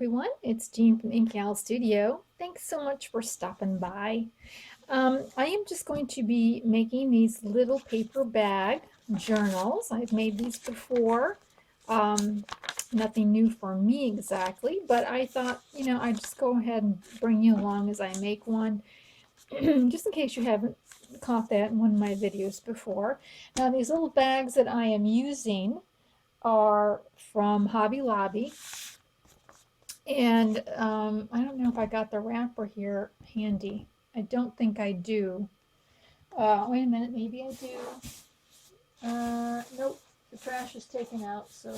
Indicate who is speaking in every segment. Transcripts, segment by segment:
Speaker 1: everyone, it's Jean from Inky Owl Studio. Thanks so much for stopping by. I am just going to be making these little paper bag journals. I've made these before. Nothing new for me exactly, but I thought, I'd just go ahead and bring you along as I make one, just in case you haven't caught that in one of my videos before. Now, these little bags that I am using are from Hobby Lobby. And I don't know if I got the wrapper here handy. I don't think I do. Wait a minute, maybe I do. Nope, the trash is taken out, so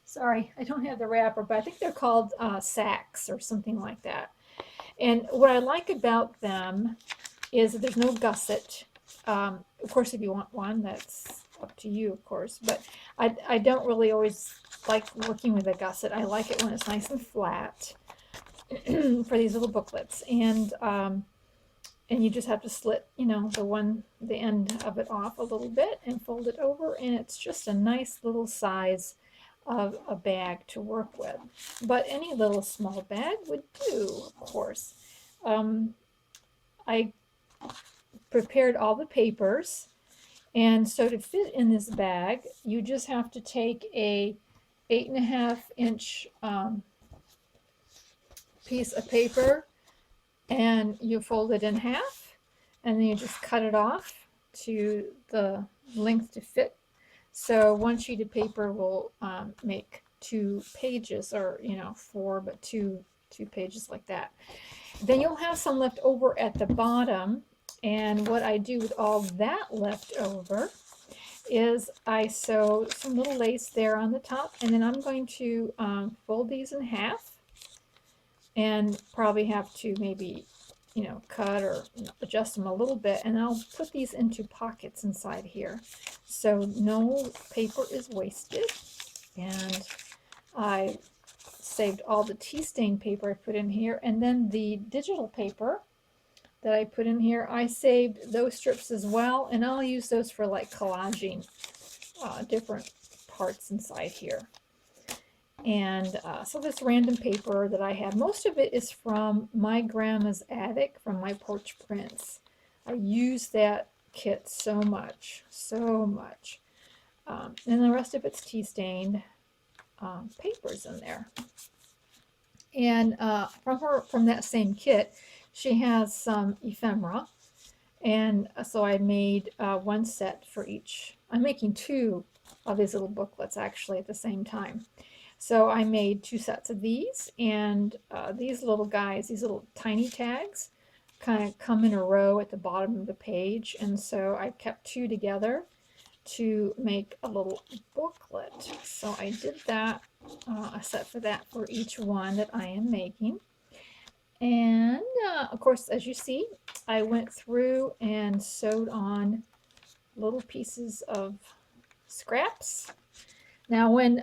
Speaker 1: sorry, I don't have the wrapper, but I think they're called sacks or something like that. And what I like about them is that there's no gusset. Of course, if you want one, that's up to you, of course. But I don't really always like working with a gusset. I like it when it's nice and flat for these little booklets. And you just have to slit, the end of it off a little bit and fold it over, and it's just a nice little size of a bag to work with. But any little small bag would do, of course. I prepared all the papers, and so to fit in this bag you just have to take a 8.5-inch piece of paper and you fold it in half, and then you just cut it off to the length to fit. So one sheet of paper will make 2 pages, or 4, but two pages like that. Then you'll have some left over at the bottom, and what I do with all that left over is I sew some little lace there on the top, and then I'm going to fold these in half, and probably have to maybe cut or adjust them a little bit, and I'll put these into pockets inside here so no paper is wasted. And I saved all the tea stain paper I put in here, and then the digital paper that I put in here, I saved those strips as well, and I'll use those for like collaging different parts inside here. And so this random paper that I have, most of it is from my grandma's attic, from my porch prints. I use that kit so much, so much. And the rest of it's tea stained papers in there. And from that same kit, she has some ephemera, and so I made one set for each. I'm making 2 of these little booklets actually at the same time. So I made 2 sets of these, and these little guys, these little tiny tags, kind of come in a row at the bottom of the page, and so I kept 2 together to make a little booklet. So I did that, a set for that for each one that I am making. And of course, as you see, I went through and sewed on little pieces of scraps. Now when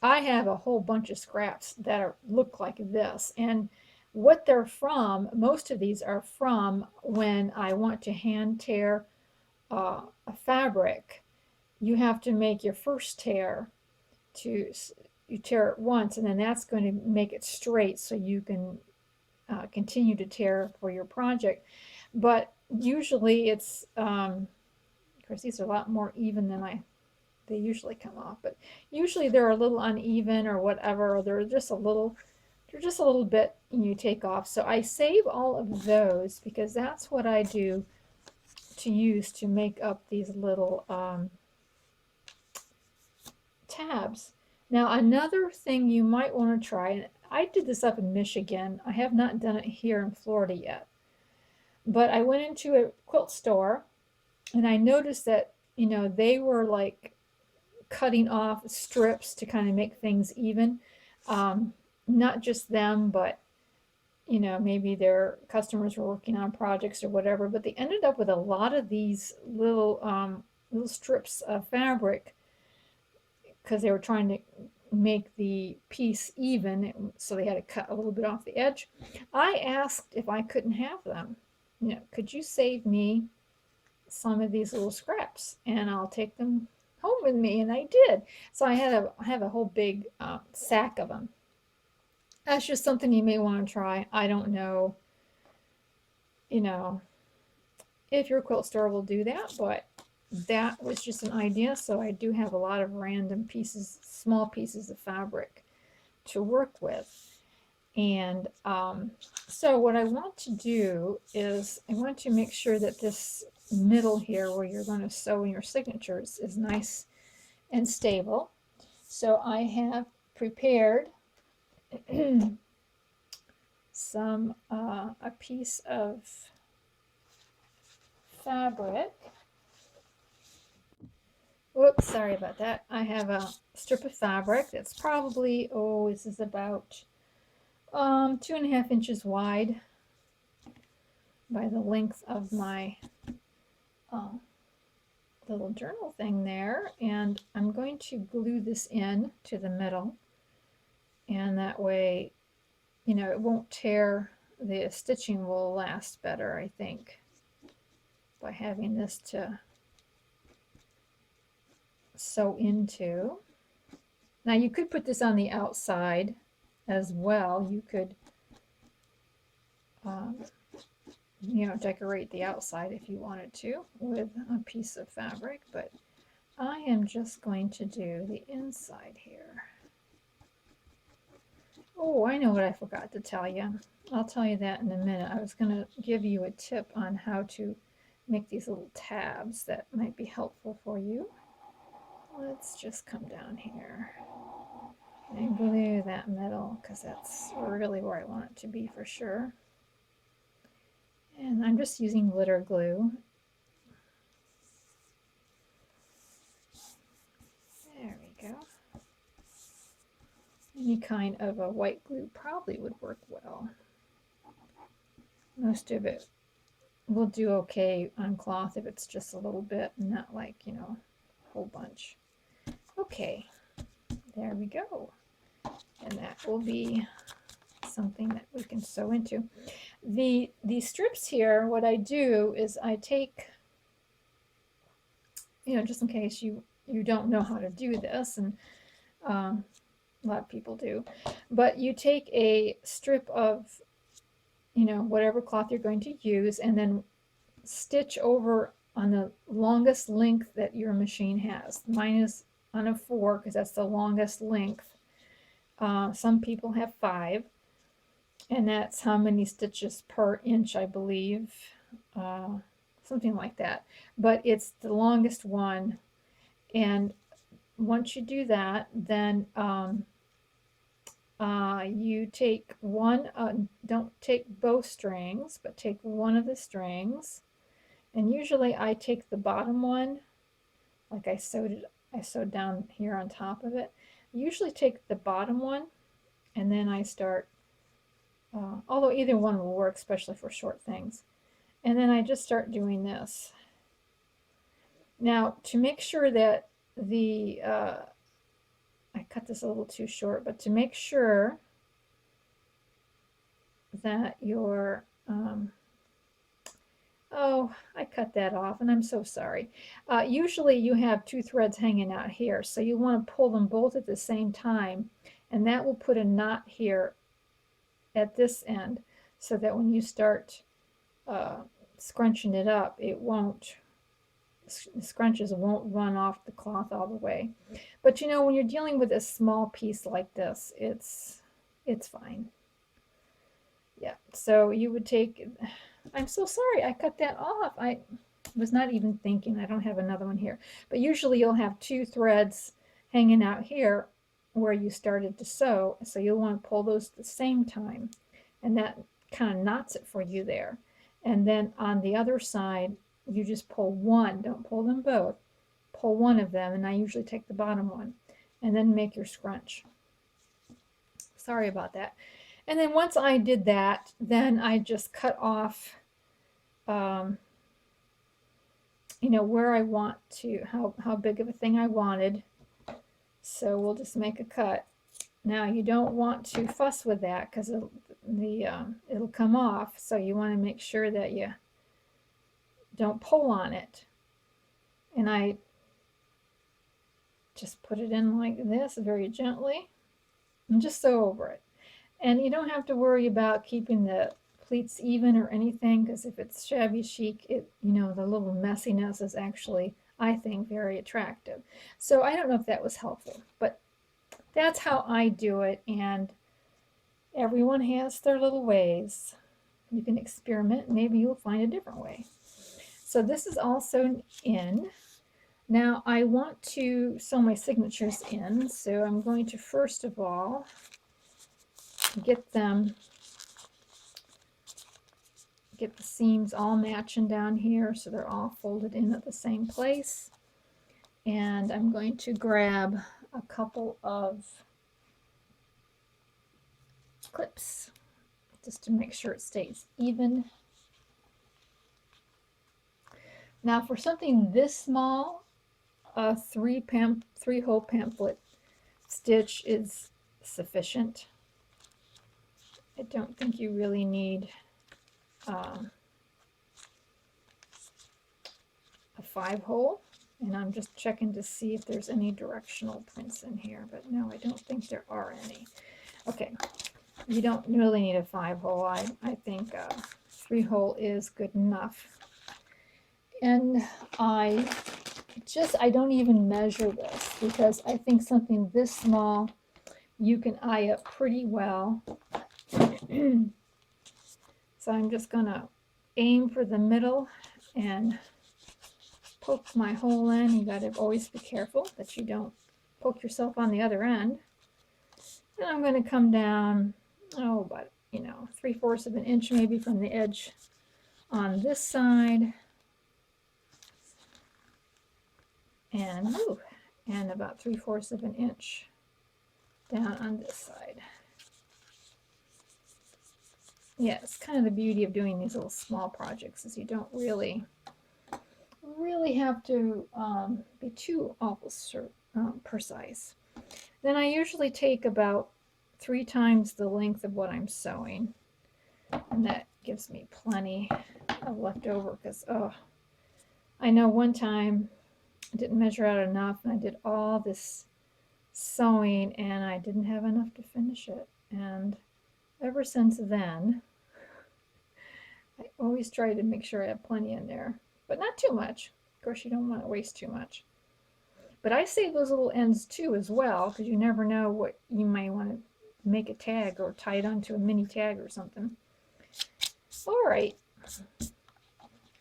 Speaker 1: I have a whole bunch of scraps that look like this, and what they're from, most of these are from when I want to hand tear a fabric. You have to make your first tear. You tear it once, and then that's going to make it straight so you can continue to tear for your project. But usually it's, of course, these are a lot more even than they usually come off, but usually they're a little uneven or whatever, or they're just a little bit, and you take off. So I save all of those because that's what I do to use to make up these little tabs. Now another thing you might want to try, and I did this up in Michigan, I have not done it here in Florida yet, but I went into a quilt store and I noticed that they were like cutting off strips to kind of make things even. Not just them, but maybe their customers were working on projects or whatever, but they ended up with a lot of these little strips of fabric because they were trying to make the piece even, so they had to cut a little bit off the edge. I asked if I couldn't have them. Could you save me some of these little scraps and I'll take them home with me, and I did. So I have a whole big sack of them, That's just something you may want to try. I don't know, you know, if your quilt store will do that, but that was just an idea. So I do have a lot of random pieces, small pieces of fabric to work with. And so what I want to do is I want to make sure that this middle here where you're going to sew in your signatures is nice and stable. So I have prepared a piece of fabric. Whoops, sorry about that. I have a strip of fabric that's probably, this is about 2.5 inches wide by the length of my little journal thing there, and I'm going to glue this in to the middle, and that way, you know, it won't tear. The stitching will last better, I think, by having this to sew into. Now you could put this on the outside as well. You could you know, decorate the outside if you wanted to with a piece of fabric, but I am just going to do the inside here. Oh, I know what I forgot to tell you. I'll tell you that in a minute. I was going to give you a tip on how to make these little tabs that might be helpful for you. Let's just come down here and glue that middle, because that's really where I want it to be for sure. And I'm just using glitter glue. There we go. Any kind of a white glue probably would work well. Most of it will do okay on cloth if it's just a little bit, not like, you know, a whole bunch. Okay, there we go. And that will be something that we can sew into. The strips here, what I do is I take, you know, just in case you don't know how to do this, and a lot of people do, but you take a strip of, you know, whatever cloth you're going to use, and then stitch over on the longest length that your machine has. Mine is on a 4 because that's the longest length. Some people have 5, and that's how many stitches per inch, I believe, something like that. But it's the longest one, and once you do that, then you take one, don't take both strings, but take one of the strings, and usually I take the bottom one, like I sewed down here on top of it. I usually take the bottom one, and then I start, although either one will work, especially for short things, and then I just start doing this. Now, to make sure that I cut this a little too short, but to make sure that your, oh, I cut that off, and I'm so sorry. Usually you have 2 threads hanging out here, so you want to pull them both at the same time, and that will put a knot here at this end, so that when you start scrunching it up, it won't, the scrunches won't run off the cloth all the way. But you know, when you're dealing with a small piece like this, it's fine. Yeah, so you would take, I'm so sorry, I cut that off. I was not even thinking. I don't have another one here. But usually you'll have 2 threads hanging out here where you started to sew, so you'll want to pull those at the same time, and that kind of knots it for you there. And then on the other side, you just pull one, don't pull them both, pull one of them, and I usually take the bottom one, and then make your scrunch. Sorry about that. And then once I did that, then I just cut off, you know, where I want to, how big of a thing I wanted. So we'll just make a cut. Now you don't want to fuss with that because it'll come off, so you want to make sure that you don't pull on it. And I just put it in like this very gently and just sew over it. And you don't have to worry about keeping the pleats even or anything, because if it's shabby chic, the little messiness is actually, I think, very attractive. So I don't know if that was helpful, but that's how I do it, and everyone has their little ways. You can experiment, maybe you'll find a different way. So this is also in. Now I want to sew my signatures in, so I'm going to first of all get the seams all matching down here so they're all folded in at the same place. And I'm going to grab a couple of clips just to make sure it stays even. Now for something this small, a three-hole pamphlet stitch is sufficient. I don't think you really need a 5-hole, and I'm just checking to see if there's any directional prints in here, but no, I don't think there are any. Okay, you don't really need a 5-hole. I think a 3-hole is good enough. And I don't even measure this, because I think something this small you can eye up pretty well. So I'm just gonna aim for the middle and poke my hole in. You gotta always be careful that you don't poke yourself on the other end. And I'm gonna come down, about 3/4 of an inch maybe from the edge on this side. And about 3/4 of an inch down on this side. Yeah, it's kind of the beauty of doing these little small projects, is you don't really have to be too awful precise. Then I usually take about 3 times the length of what I'm sewing, and that gives me plenty of leftover, because I know one time I didn't measure out enough, and I did all this sewing and I didn't have enough to finish it. And ever since then, I always try to make sure I have plenty in there, but not too much. Of course, you don't want to waste too much. But I save those little ends too as well, because you never know what you might want to make a tag or tie it onto a mini tag or something. All right.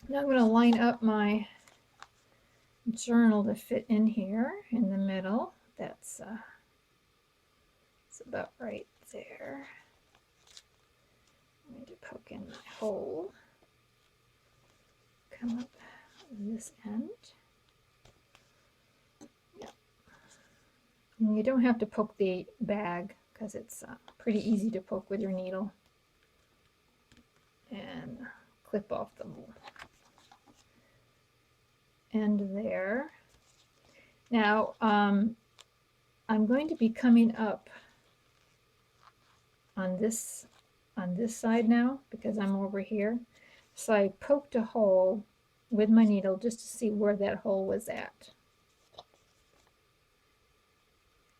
Speaker 1: Now I'm going to line up my journal to fit in here in the middle. That's it's about right there. I'm going to poke in my hole. Come up this end. Yep. And you don't have to poke the bag, because it's pretty easy to poke with your needle. And clip off the end there. Now I'm going to be coming up on this side now, because I'm over here. So I poked a hole with my needle just to see where that hole was at.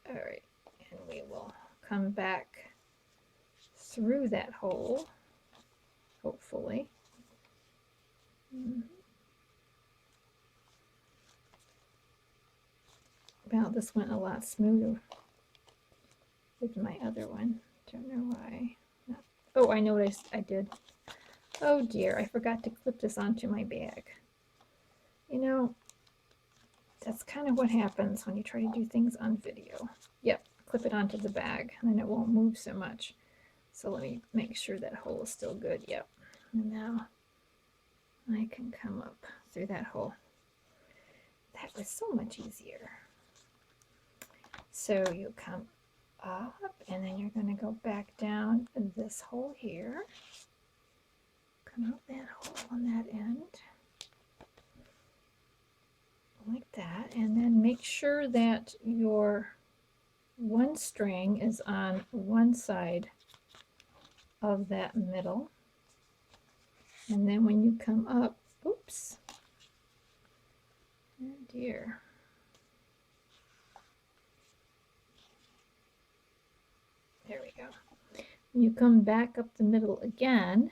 Speaker 1: All right, and we will come back through that hole, hopefully. Well, this went a lot smoother with my other one. Don't know why. Oh, I know what I did. Oh dear, I forgot to clip this onto my bag. That's kind of what happens when you try to do things on video. Yep, clip it onto the bag, and then it won't move so much. So let me make sure that hole is still good. Yep. And now I can come up through that hole. That was so much easier. So you come up, and then you're going to go back down this hole here. Come out that hole on that end. Like that. And then make sure that your one string is on one side of that middle. And then when you come up, oops. Oh dear. There we go. You come back up the middle again.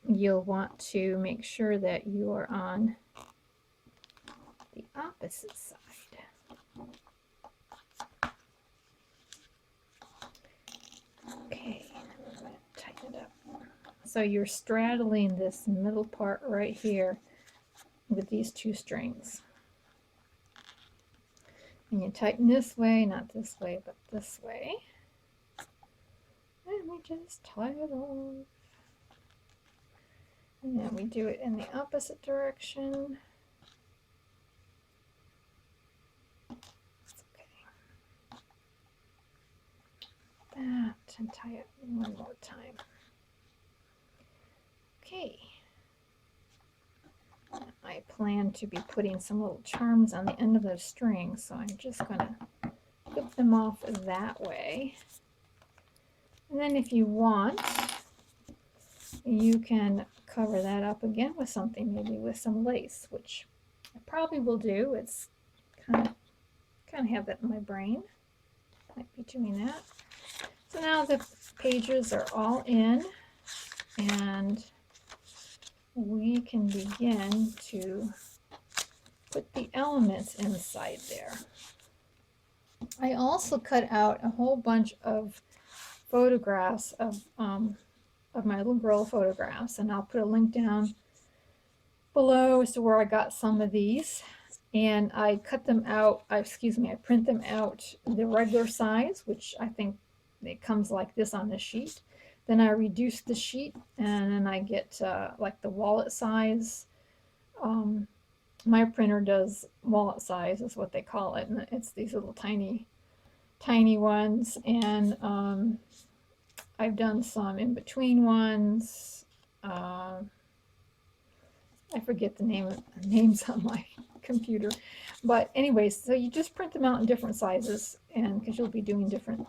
Speaker 1: You'll want to make sure that you are on the opposite side. Okay, I'm going to tighten it up. So you're straddling this middle part right here with these two strings. And you tighten this way, not this way, but this way. And we just tie it off. And then we do it in the opposite direction. That's okay. That, and tie it one more time. Okay. I plan to be putting some little charms on the end of those strings, so I'm just going to clip them off that way. And then if you want, you can cover that up again with something, maybe with some lace, which I probably will do. It's kind of have that in my brain. Might be doing that. So now the pages are all in, and we can begin to put the elements inside there. I also cut out a whole bunch of photographs of my little girl photographs, and I'll put a link down below as to where I got some of these. And I cut them out, I print them out the regular size, which I think it comes like this on the sheet. Then I reduce the sheet, and then I get like the wallet size. My printer does wallet size, is what they call it, and it's these little tiny ones. And I've done some in between ones. I forget the names on my computer, but anyways, so you just print them out in different sizes, and because you'll be doing different,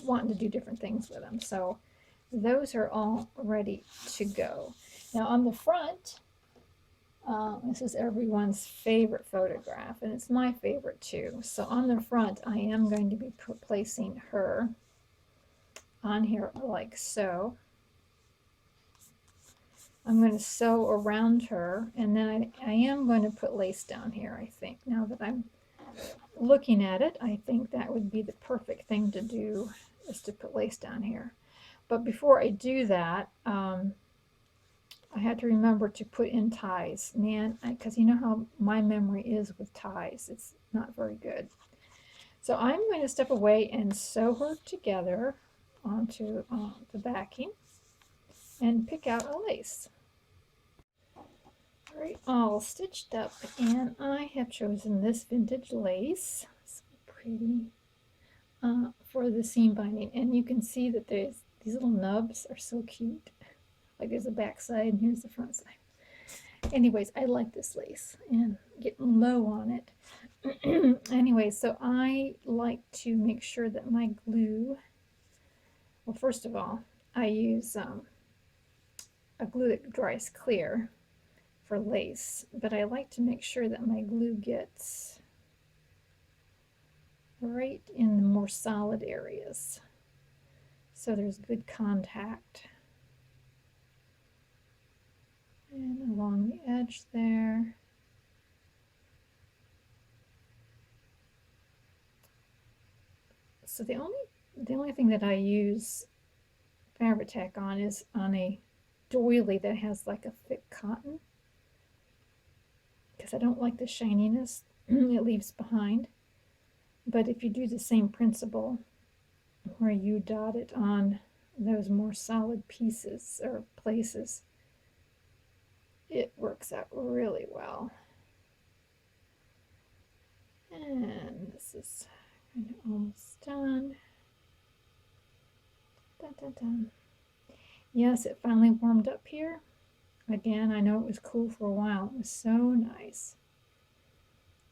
Speaker 1: wanting to do different things with them. So those are all ready to go. Now on the front, this is everyone's favorite photograph, and it's my favorite too. So on the front, I am going to be placing her on here like so. I'm going to sew around her, and then I am going to put lace down here, I think. Now that I'm looking at it, I think that would be the perfect thing to do, is to put lace down here. But before I do that, I had to remember to put in ties. Man, because you know how my memory is with ties. It's not very good. So I'm going to step away and sew her together onto the backing and pick out a lace. Alright, all stitched up, and I have chosen this vintage lace. So pretty. For the seam binding, and you can see that these little nubs are so cute. Like there's a back side and here's the front side. Anyways, I like this lace and getting low on it. Anyway, so I like to make sure that my glue, well, first of all, I use a glue that dries clear for lace, but I like to make sure that my glue gets right in the more solid areas, so there's good contact. And along the edge there. So the only thing that I use fabric tack on is on a doily that has like a thick cotton, because I don't like the shininess it leaves behind. But if you do the same principle where you dot it on those more solid pieces or places, it works out really well. And this is kind of almost done. Dun, dun, dun. Yes, it finally warmed up here. Again, I know it was cool for a while. It was so nice.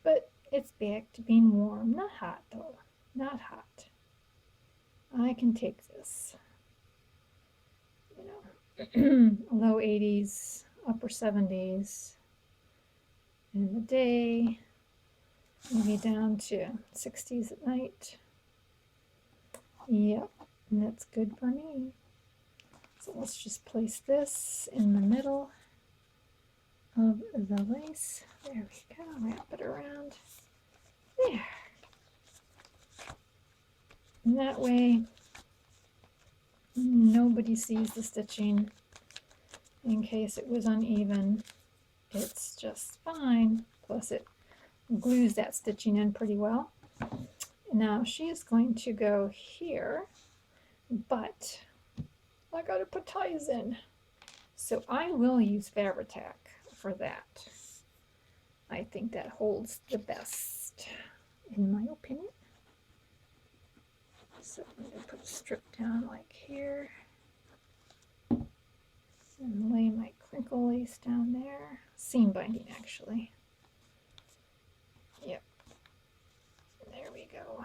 Speaker 1: But it's back to being warm. Not hot though. Not hot. I can take this. Low 80s, upper 70s in the day, maybe down to 60s at night. Yep. And that's good for me. So let's just place this in the middle of the lace. There we go. Wrap it around. There. And that way nobody sees the stitching in case it was uneven. It's just fine. Plus it glues that stitching in pretty well. Now she is going to go here, but I gotta put ties in. So I will use Fabri-Tac for that. I think that holds the best, in my opinion. So I'm going to put a strip down like here. And lay my crinkle lace down there. Seam binding, actually. Yep. There we go.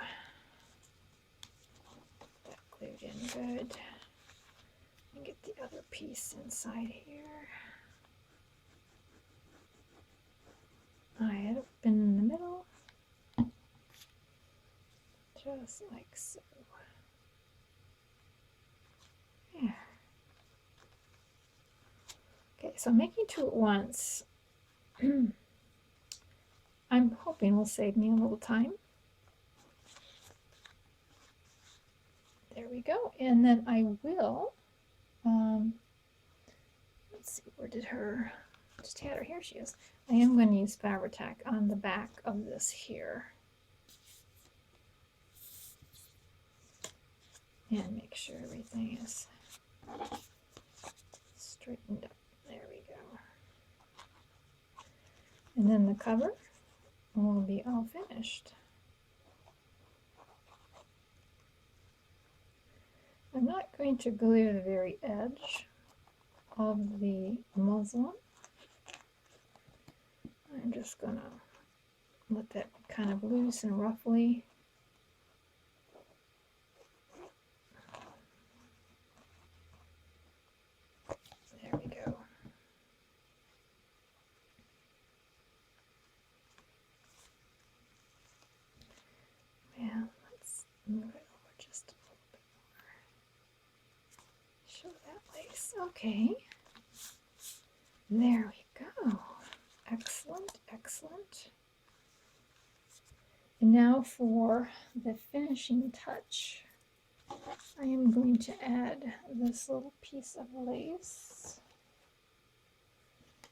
Speaker 1: That glued in good. And get the other piece inside here. I had it in the middle. Just like so. Yeah. Okay, so I'm making two at once. I'm hoping will save me a little time. There we go. And then I will, let's see, where did her, just had her, here she is. I am going to use Fabri-Tac on the back of this here. And make sure everything is straightened up. There we go. And then the cover will be all finished. I'm not going to glue the very edge of the muslin. I'm just going to let that kind of loose and roughly. There we go. And let's move it over just a little bit more. Show that lace. Okay. There we go. Excellent, excellent. And now for the finishing touch. I am going to add this little piece of lace.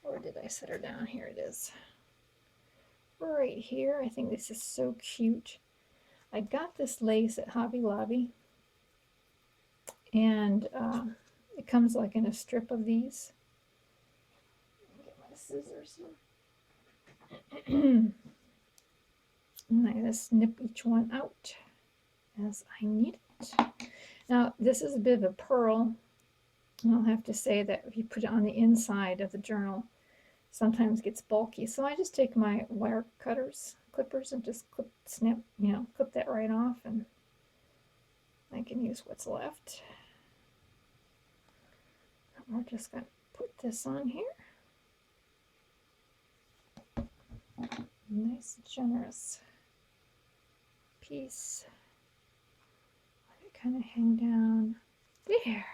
Speaker 1: Or did I set her down? Here it is. Right here. I think this is so cute. I got this lace at Hobby Lobby. And it comes like in a strip of these. Get my scissors here. And I just snip each one out as I need it. Now, this is a bit of a pearl. And I'll have to say that if you put it on the inside of the journal, sometimes it gets bulky. So I just take my wire clippers, and just snip that right off, and I can use what's left. We're just going to put this on here. Nice, generous piece. Let it kind of hang down there.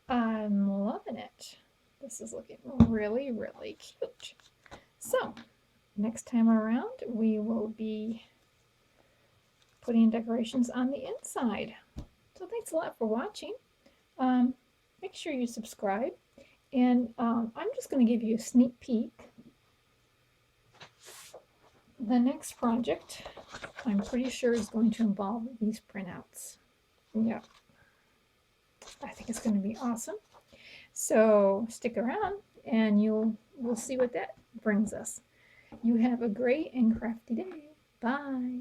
Speaker 1: I'm loving it. This is looking really, really cute. So next time around, we will be putting decorations on the inside. So thanks a lot for watching. Make sure you subscribe. And I'm just going to give you a sneak peek. The next project, I'm pretty sure, is going to involve these printouts. Yeah. I think it's going to be awesome. So stick around and we'll see what that brings us. You have a great and crafty day. Bye.